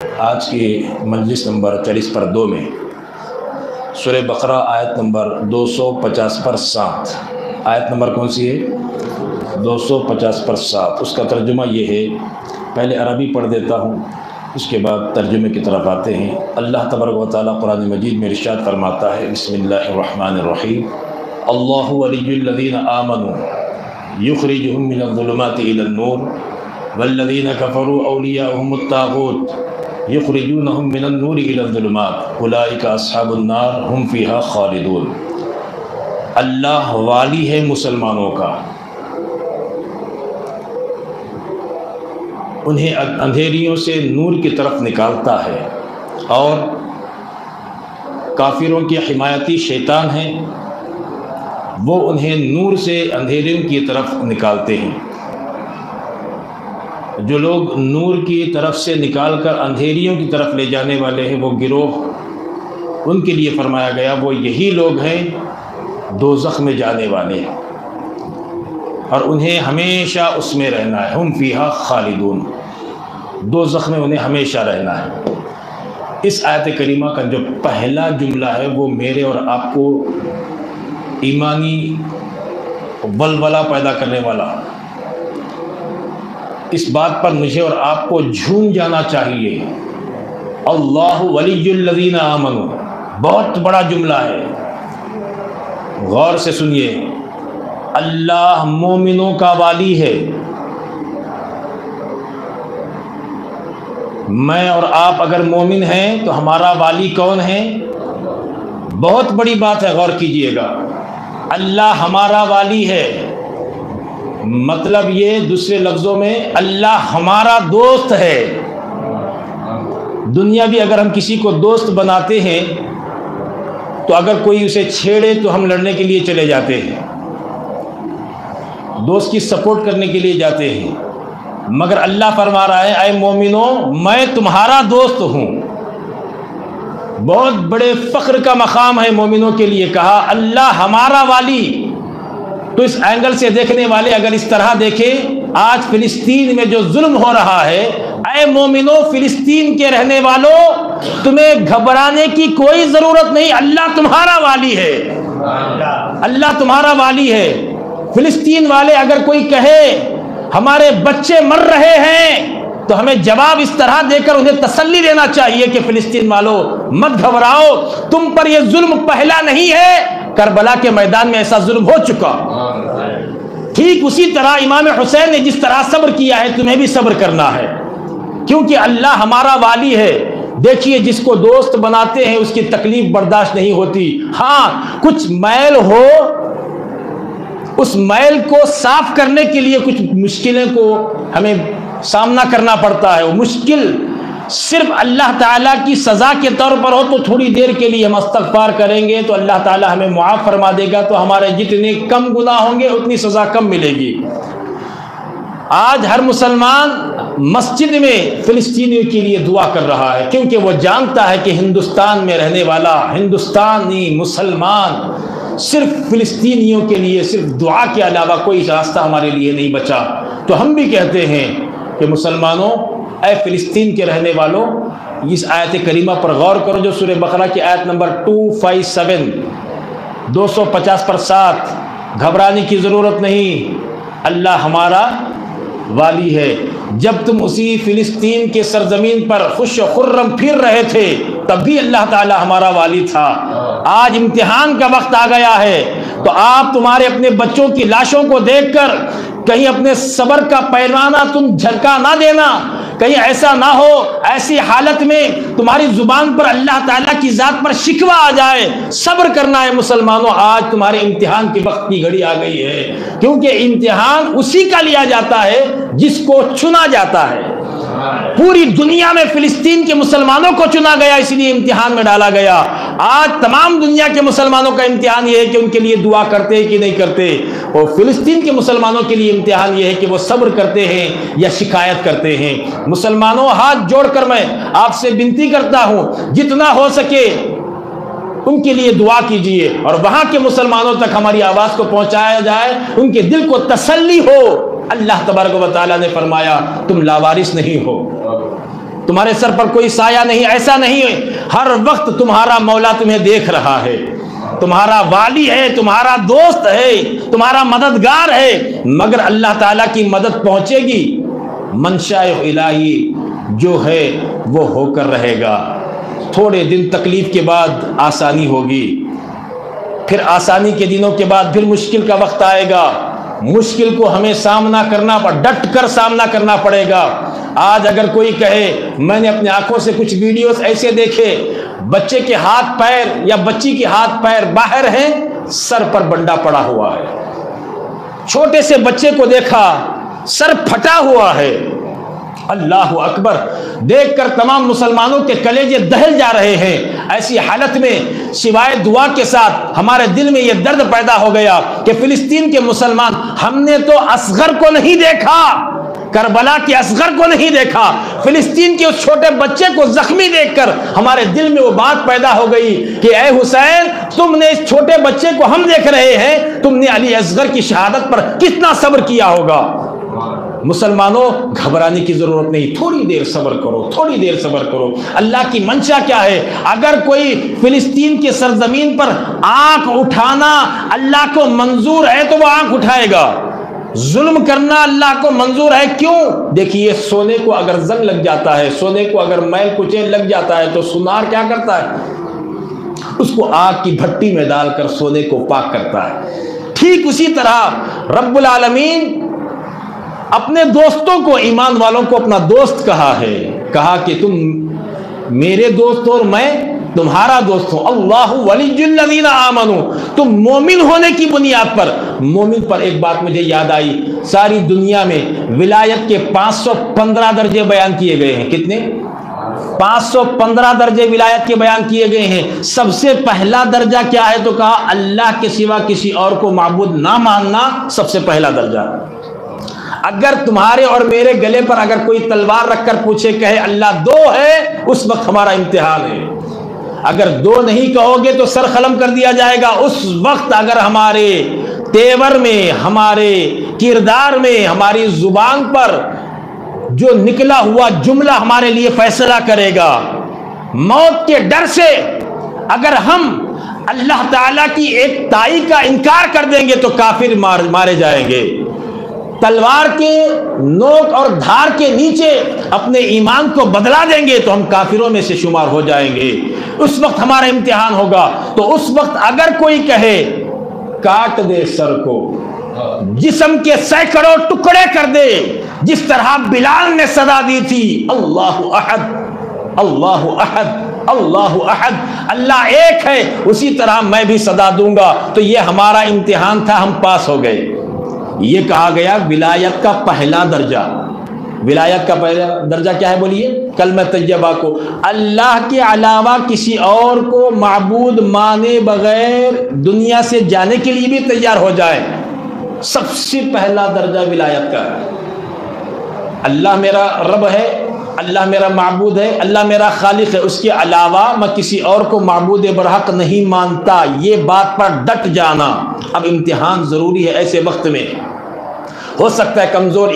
آج کی مجلس نمبر 40 پر 2 میں سورہ بقرہ آیت نمبر 250 پر 7، آیت نمبر کون سی ہے؟ 250 پر 7۔ اس کا ترجمہ یہ ہے، پہلے عربی پڑھ دیتا ہوں، اس کے بعد ترجمے کی طرف آتے ہیں۔ اللہ تبارک و تعالیٰ قرآن مجید میں ارشاد فرماتا ہے، بسم اللہ الرحمن الرحیم، اللہ ولی الذین آمنوا یخرجہم من الظلمات الی النور والذین کفروا اولیاؤہم الطاغوت یخرجونہم من النور الی الظلمات اولئک اصحاب النار ہم فیہا خالدون۔ اللہ والی ہے مسلمانوں کا، انہیں اندھیریوں سے نور کی طرف نکالتا ہے، اور کافروں کے حمایتی شیطان ہیں، وہ انہیں نور سے اندھیریوں کی طرف نکالتے ہیں۔ جو لوگ نور کی طرف سے نکال کر اندھیریوں کی طرف لے جانے والے ہیں، وہ گروہ، ان کے لیے فرمایا گیا وہ یہی لوگ ہیں دوزخ میں جانے والے ہیں، اور انہیں ہمیشہ اس میں رہنا ہے، ہم فیہا خالدون، دوزخ میں انہیں ہمیشہ رہنا ہے۔ اس آیت کریمہ کا جو پہلا جملہ ہے وہ میرے اور آپ کو ایمانی ولولہ پیدا کرنے والا، اس بات پر مجھے اور آپ کو جھوم جانا چاہیے۔ اللہ ولی الذین آمنوا، بہت بڑا جملہ ہے، غور سے سنیے۔ اللہ مومنوں کا والی ہے۔ میں اور آپ اگر مومن ہیں تو ہمارا والی کون ہے؟ بہت بڑی بات ہے، غور کیجئے گا۔ اللہ ہمارا والی ہے، مطلب یہ دوسرے لفظوں میں اللہ ہمارا دوست ہے۔ دنیا بھی اگر ہم کسی کو دوست بناتے ہیں تو اگر کوئی اسے چھیڑے تو ہم لڑنے کے لیے چلے جاتے ہیں، دوست کی سپورٹ کرنے کے لیے جاتے ہیں، مگر اللہ فرما رہا ہے، اے مومنو میں تمہارا دوست ہوں۔ بہت بڑے فخر کا مقام ہے مومنوں کے لیے، کہا اللہ ہمارا والی۔ تو اس اینگل سے دیکھنے والے اگر اس طرح دیکھیں، آج فلسطین میں جو ظلم ہو رہا ہے، اے مومنو فلسطین کے رہنے والوں تمہیں گھبرانے کی کوئی ضرورت نہیں، اللہ تمہارا والی ہے، اللہ تمہارا والی ہے۔ فلسطین والے اگر کوئی کہے ہمارے بچے مر رہے ہیں تو ہمیں جواب اس طرح دے کر انہیں تسلی دینا چاہیے کہ فلسطین والوں مت گھبراؤ، تم پر یہ ظلم پہلا نہیں ہے، کربلا کے میدان میں ایسا ظلم ہو چکا۔ ٹھیک اسی طرح امام حسین نے جس طرح صبر کیا ہے تمہیں بھی صبر کرنا ہے، کیونکہ اللہ ہمارا والی ہے۔ دیکھیے جس کو دوست بناتے ہیں اس کی تکلیف برداشت نہیں ہوتی، ہاں کچھ میل ہو، اس میل کو صاف کرنے کے لیے کچھ مشکلیں کو ہمیں سامنا کرنا پڑتا ہے۔ وہ مشکل صرف اللہ تعالیٰ کی سزا کے طور پر ہو تو تھوڑی دیر کے لیے ہم استغفار کریں گے تو اللہ تعالیٰ ہمیں معاف فرما دے گا، تو ہمارے جتنے کم گناہ ہوں گے اتنی سزا کم ملے گی۔ آج ہر مسلمان مسجد میں فلسطینیوں کے لیے دعا کر رہا ہے، کیونکہ وہ جانتا ہے کہ ہندوستان میں رہنے والا ہندوستانی مسلمان صرف فلسطینیوں کے لیے صرف دعا کے علاوہ کوئی راستہ ہمارے لیے نہیں بچا۔ تو ہم بھی کہتے ہیں کہ مسلمانوں، اے فلسطین کے رہنے والوں، اس آیت کریمہ پر غور کرو جو سورہ بقرہ کی آیت نمبر 257 250 پر 7۔ گھبرانے کی ضرورت نہیں، اللہ ہمارا والی ہے۔ جب تم اسی فلسطین کے سرزمین پر خوش و خرم پھر رہے تھے تب بھی اللہ تعالی ہمارا والی تھا۔ آج امتحان کا وقت آ گیا ہے تو آپ تمہارے اپنے بچوں کی لاشوں کو دیکھ کر کہیں اپنے صبر کا پیمانہ تم جھٹکا نہ دینا، کہیں ایسا نہ ہو ایسی حالت میں تمہاری زبان پر اللہ تعالیٰ کی ذات پر شکوہ آ جائے۔ صبر کرنا ہے مسلمانوں، آج تمہارے امتحان کے وقت کی گھڑی آ گئی ہے، کیونکہ امتحان اسی کا لیا جاتا ہے جس کو چنا جاتا ہے۔ پوری دنیا میں فلسطین کے مسلمانوں کو چنا گیا، اس لیے امتحان میں ڈالا گیا۔ آج تمام دنیا کے مسلمانوں کا امتحان یہ ہے کہ ان کے لیے دعا کرتے ہیں کہ نہیں کرتے، اور فلسطین کے مسلمانوں کے لیے امتحان یہ ہے کہ وہ صبر کرتے ہیں یا شکایت کرتے ہیں۔ مسلمانوں، ہاتھ جوڑ کر میں آپ سے بنتی کرتا ہوں، جتنا ہو سکے ان کے لیے دعا کیجئے، اور وہاں کے مسلمانوں تک ہماری آواز کو پہنچایا جائے، ان کے دل کو تسلی ہو۔ اللہ تبارک و تعالیٰ نے فرمایا تم لاوارث نہیں ہو، تمہارے سر پر کوئی سایہ نہیں، ایسا نہیں ہے، ہر وقت تمہارا مولا تمہیں دیکھ رہا ہے، تمہارا والی ہے، تمہارا دوست ہے، تمہارا مددگار ہے، مگر اللہ تعالیٰ کی مدد پہنچے گی، منشاء الہی جو ہے وہ ہو کر رہے گا۔ تھوڑے دن تکلیف کے بعد آسانی ہوگی، پھر آسانی کے دنوں کے بعد پھر مشکل کا وقت آئے گا، مشکل کو ہمیں سامنا کرنا ڈٹ کر سامنا کرنا پڑے گا۔ آج اگر کوئی کہے میں نے اپنی آنکھوں سے کچھ ویڈیوز ایسے دیکھے، بچے کے ہاتھ پیر یا بچی کے ہاتھ پیر باہر ہیں، سر پر بنڈا پڑا ہوا ہے، چھوٹے سے بچے کو دیکھا سر پھٹا ہوا ہے، اللہ اکبر، دیکھ کر تمام مسلمانوں کے کلیجے دہل جا رہے ہیں۔ ایسی حالت میں سوائے دعا کے ساتھ ہمارے دل میں یہ درد پیدا ہو گیا کہ فلسطین کے مسلمان، ہم نے تو اصغر کو نہیں دیکھا، کربلا کے اصغر کو نہیں دیکھا، فلسطین کے اس چھوٹے بچے کو زخمی دیکھ کر ہمارے دل میں وہ بات پیدا ہو گئی کہ اے حسین، تم نے اس چھوٹے بچے کو ہم دیکھ رہے ہیں، تم نے علی اصغر کی شہادت پر کتنا صبر کیا ہوگا۔ مسلمانوں، گھبرانے کی ضرورت نہیں، تھوڑی دیر صبر کرو، تھوڑی دیر صبر کرو۔ اللہ کی منشا کیا ہے؟ اگر کوئی فلسطین کی سرزمین پر آنکھ اٹھانا اللہ کو منظور ہے تو وہ آنکھ اٹھائے گا، ظلم کرنا اللہ کو منظور ہے۔ کیوں؟ دیکھیے، سونے کو اگر زنگ لگ جاتا ہے، سونے کو اگر میل کچیل لگ جاتا ہے تو سونار کیا کرتا ہے؟ اس کو آگ کی بھٹی میں ڈال کر سونے کو پاک کرتا ہے۔ ٹھیک اسی طرح رب العالمین اپنے دوستوں کو، ایمان والوں کو اپنا دوست کہا ہے، کہا کہ تم میرے دوست ہو اور میں تمہارا دوست ہوں۔ اللہ ولی الذین آمنوا، تم مومن ہونے کی بنیاد پر، مومن پر ایک بات مجھے یاد آئی، ساری دنیا میں ولایت کے 515 درجے بیان کیے گئے ہیں۔ کتنے؟ 515 درجے ولایت کے بیان کیے گئے ہیں۔ سب سے پہلا درجہ کیا ہے تو کہا اللہ کے سوا کسی اور کو معبود نہ ماننا، سب سے پہلا درجہ۔ اگر تمہارے اور میرے گلے پر اگر کوئی تلوار رکھ کر پوچھے کہے اللہ دو ہے، اس وقت ہمارا امتحان ہے۔ اگر دو نہیں کہو گے تو سر قلم کر دیا جائے گا۔ اس وقت اگر ہمارے تیور میں، ہمارے کردار میں، ہماری زبان پر جو نکلا ہوا جملہ ہمارے لیے فیصلہ کرے گا، موت کے ڈر سے اگر ہم اللہ تعالیٰ کی ایک تائی کا انکار کر دیں گے تو کافر مارے جائیں گے۔ تلوار کے نوک اور دھار کے نیچے اپنے ایمان کو بدلا دیں گے تو ہم کافروں میں سے شمار ہو جائیں گے۔ اس وقت ہمارا امتحان ہوگا۔ تو اس وقت اگر کوئی کہے کاٹ دے سر کو، جسم کے سینکڑوں ٹکڑے کر دے، جس طرح بلال نے صدا دی تھی اللہ احد اللہ احد اللہ احد، اللہ ایک ہے، اسی طرح میں بھی صدا دوں گا، تو یہ ہمارا امتحان تھا، ہم پاس ہو گئے۔ یہ کہا گیا ولایت کا پہلا درجہ۔ ولایت کا پہلا درجہ کیا ہے بولیے؟ کلمہ طیبہ کو اللہ کے علاوہ کسی اور کو معبود مانے بغیر دنیا سے جانے کے لیے بھی تیار ہو جائے، سب سے پہلا درجہ ولایت کا ہے۔ اللہ میرا رب ہے، اللہ میرا معبود ہے، اللہ میرا خالق ہے، اس کے علاوہ میں کسی اور کو معبود برحق نہیں مانتا، یہ بات پر ڈٹ جانا۔ اب امتحان ضروری ہے ایسے وقت میں۔ ہو سکتا ہے کمزور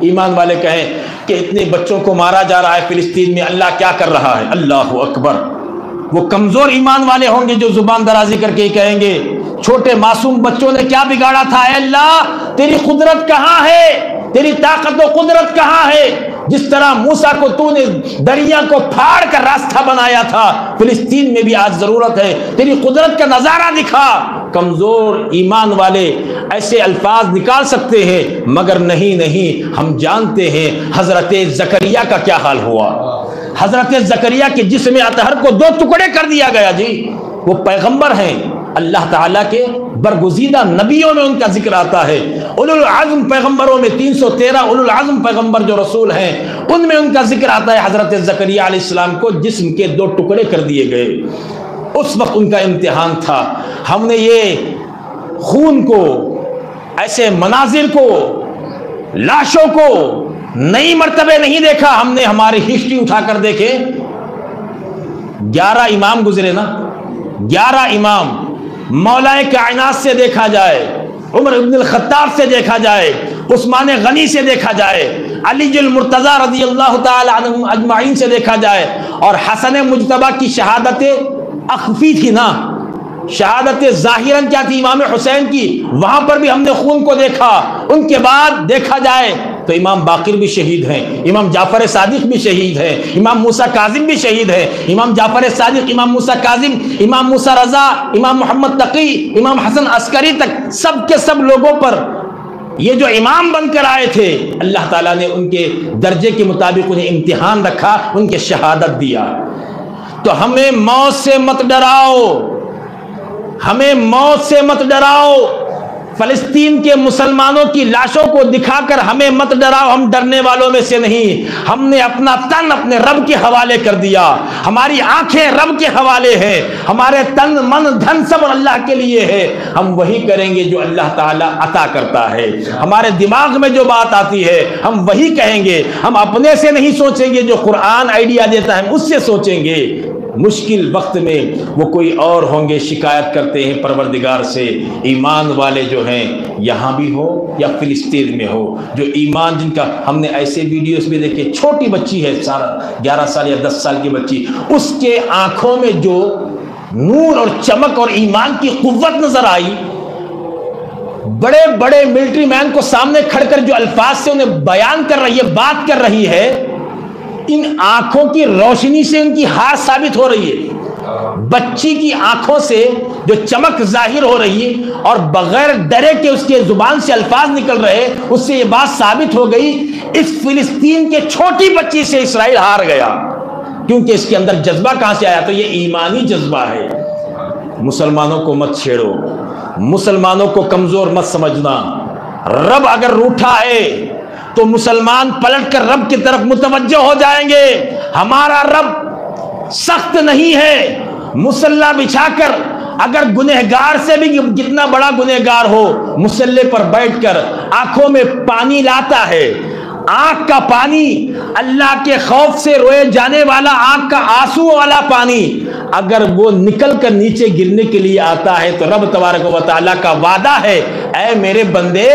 ایمان والے کہیں کہ اتنے بچوں کو مارا جا رہا ہے فلسطین میں، اللہ کیا کر رہا ہے؟ اللہ اکبر۔ وہ کمزور ایمان والے ہوں گے جو زبان درازی کر کے کہیں گے چھوٹے معصوم بچوں نے کیا بگاڑا تھا؟ اے اللہ تیری قدرت کہاں ہے؟ تیری طاقت و قدرت کہاں ہے؟ جس طرح موسیٰ کو تو نے دریا کو پھاڑ کر راستہ بنایا تھا، فلسطین میں بھی آج ضرورت ہے تیری قدرت کا نظارہ دکھا۔ کمزور ایمان والے ایسے الفاظ نکال سکتے ہیں، مگر نہیں، ہم جانتے ہیں حضرت زکریا کا کیا حال ہوا۔ حضرت زکریا کے جسم اطہر کو 2 ٹکڑے کر دیا گیا جی۔ وہ پیغمبر ہیں، اللہ تعالیٰ کے برگزیدہ نبیوں میں ان کا ذکر آتا ہے، اولو العزم پیغمبروں میں 313 اولو العزم پیغمبر جو رسول ہیں ان میں ان کا ذکر آتا ہے۔ حضرت زکریا علیہ السلام کو جسم کے 2 ٹکڑے کر دیے گئے، اس وقت ان کا امتحان تھا۔ ہم نے یہ خون کو، ایسے مناظر کو، لاشوں کو نئی مرتبہ نہیں دیکھا، ہم نے ہماری ہسٹری اٹھا کر دیکھے۔ 11 امام گزرے نا، 11 امام، مولا کائنات سے دیکھا جائے، عمر ابن الخطاب سے دیکھا جائے، عثمان غنی سے دیکھا جائے، علی المرتضیٰ رضی اللہ تعالی عنہم اجمعین سے دیکھا جائے، اور حسن مجتبیٰ کی شہادت اخفی تھی نا، شہادت ظاہراً کیا تھی امام حسین کی، وہاں پر بھی ہم نے خون کو دیکھا۔ ان کے بعد دیکھا جائے تو امام باقر بھی شہید ہیں، امام جعفر صادق بھی شہید ہیں، امام موسیٰ کاظم بھی شہید ہیں، امام جعفر صادق، امام موسیٰ کاظم، امام موسیٰ رضا، امام محمد تقی، امام حسن عسکری تک سب کے سب لوگوں پر یہ جو امام بن کر آئے تھے، اللہ تعالیٰ نے ان کے درجے کے مطابق انہیں امتحان رکھا، ان کے شہادت دیا۔ تو ہمیں موت سے مت ڈراؤ، ہمیں موت سے مت ڈراؤ، فلسطین کے مسلمانوں کی لاشوں کو دکھا کر ہمیں مت ڈراؤ، ہم ڈرنے والوں میں سے نہیں۔ ہم نے اپنا تن اپنے رب کے حوالے کر دیا، ہماری آنکھیں رب کے حوالے ہیں، ہمارے تن من دھن سب اللہ کے لیے ہے، ہم وہی کریں گے جو اللہ تعالیٰ عطا کرتا ہے۔ ہمارے دماغ میں جو بات آتی ہے ہم وہی کہیں گے، ہم اپنے سے نہیں سوچیں گے، جو قرآن آئیڈیا دیتا ہے ہم اس سے سوچیں گے۔ مشکل وقت میں وہ کوئی اور ہوں گے، شکایت کرتے ہیں پروردگار سے، ایمان والے جو ہیں یہاں بھی ہو یا فلسطین میں ہو، جو ایمان جن کا، ہم نے ایسے ویڈیوز بھی دیکھے، چھوٹی بچی ہے 11 سال یا 10 سال کی بچی، اس کے آنکھوں میں جو نور اور چمک اور ایمان کی قوت نظر آئی، بڑے بڑے ملٹری مین کو سامنے کھڑ کر جو الفاظ سے انہیں بیان کر رہی ہے، بات کر رہی ہے، ان آنکھوں کی روشنی سے ان کی ہار ثابت ہو رہی ہے، بچی کی آنکھوں سے جو چمک ظاہر ہو رہی ہے، اور بغیر ڈرے کے اس کے زبان سے الفاظ نکل رہے، اس سے یہ بات ثابت ہو گئی، اس فلسطین کے چھوٹی بچی سے اسرائیل ہار گیا، کیونکہ اس کے اندر جذبہ کہاں سے آیا؟ تو یہ ایمانی جذبہ ہے۔ مسلمانوں کو مت چھیڑو، مسلمانوں کو کمزور مت سمجھنا، رب اگر روٹھا ہے تو مسلمان پلٹ کر رب کی طرف متوجہ ہو جائیں گے۔ ہمارا رب سخت نہیں ہے، مصلی بچھا کر اگر گنہگار سے بھی کتنا بڑا گنہگار ہو، مصلی پر بیٹھ کر آنکھوں میں پانی لاتا ہے، آنکھ کا پانی، اللہ کے خوف سے روئے جانے والا آنکھ کا آنسو والا پانی، اگر وہ نکل کر نیچے گرنے کے لیے آتا ہے تو رب تبارک و تعالیٰ کا وعدہ ہے، اے میرے بندے،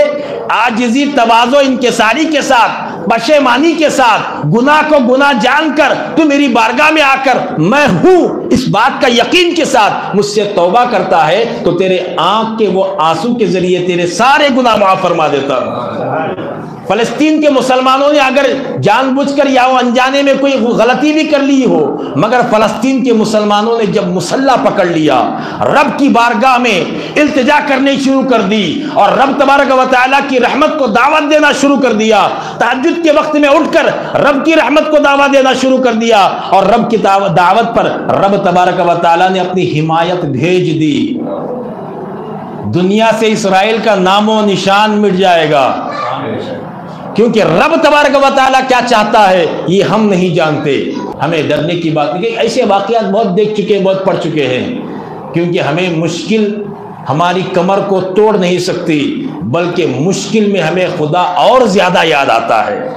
عاجزی، تواضع، انکساری کے ساتھ، پشیمانی کے ساتھ، گناہ کو گناہ جان کر تو میری بارگاہ میں آ کر میں ہوں اس بات کا یقین کے ساتھ مجھ سے توبہ کرتا ہے تو تیرے آنکھ کے وہ آنسو کے ذریعے تیرے سارے گناہ معاف فرما دیتا ہوں۔ فلسطین کے مسلمانوں نے اگر جان بوجھ کر یا وہ انجانے میں کوئی غلطی بھی کر لی ہو، مگر فلسطین کے مسلمانوں نے جب مسلح پکڑ لیا، رب کی بارگاہ میں التجا کرنے شروع کر دی، اور رب تبارک و تعالیٰ کی رحمت کو دعوت دینا شروع کر دیا، تہجد کے وقت میں اٹھ کر رب کی رحمت کو دعوت دینا شروع کر دیا، اور رب کی دعوت پر رب تبارک و تعالیٰ نے اپنی حمایت بھیج دی، دنیا سے اسرائیل کا نام و نشان مٹ جائے گا، کیونکہ رب تبارک و تعالیٰ کیا چاہتا ہے یہ ہم نہیں جانتے۔ ہمیں ڈرنے کی بات نہیں، کہ ایسے واقعات بہت دیکھ چکے ہیں، بہت پڑھ چکے ہیں، کیونکہ ہمیں مشکل ہماری کمر کو توڑ نہیں سکتی، بلکہ مشکل میں ہمیں خدا اور زیادہ یاد آتا ہے۔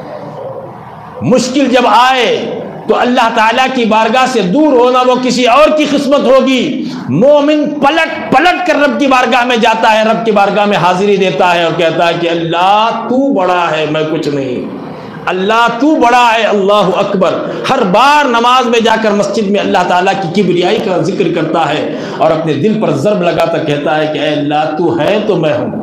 مشکل جب آئے تو اللہ تعالیٰ کی بارگاہ سے دور ہونا وہ کسی اور کی قسمت ہوگی۔ مومن پلٹ کر رب کی بارگاہ میں جاتا ہے، رب کی بارگاہ میں حاضری دیتا ہے اور کہتا ہے کہ اللہ تو بڑا ہے، میں کچھ نہیں، اللہ تو بڑا ہے، اللہ اکبر۔ ہر بار نماز میں جا کر مسجد میں اللہ تعالیٰ کی کبریائی کا ذکر کرتا ہے اور اپنے دل پر ضرب لگاتا کہتا ہے کہ اے اللہ تو ہے تو میں ہوں،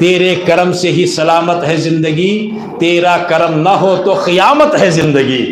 تیرے کرم سے ہی سلامت ہے زندگی، تیرا کرم نہ ہو تو قیامت ہے زندگی۔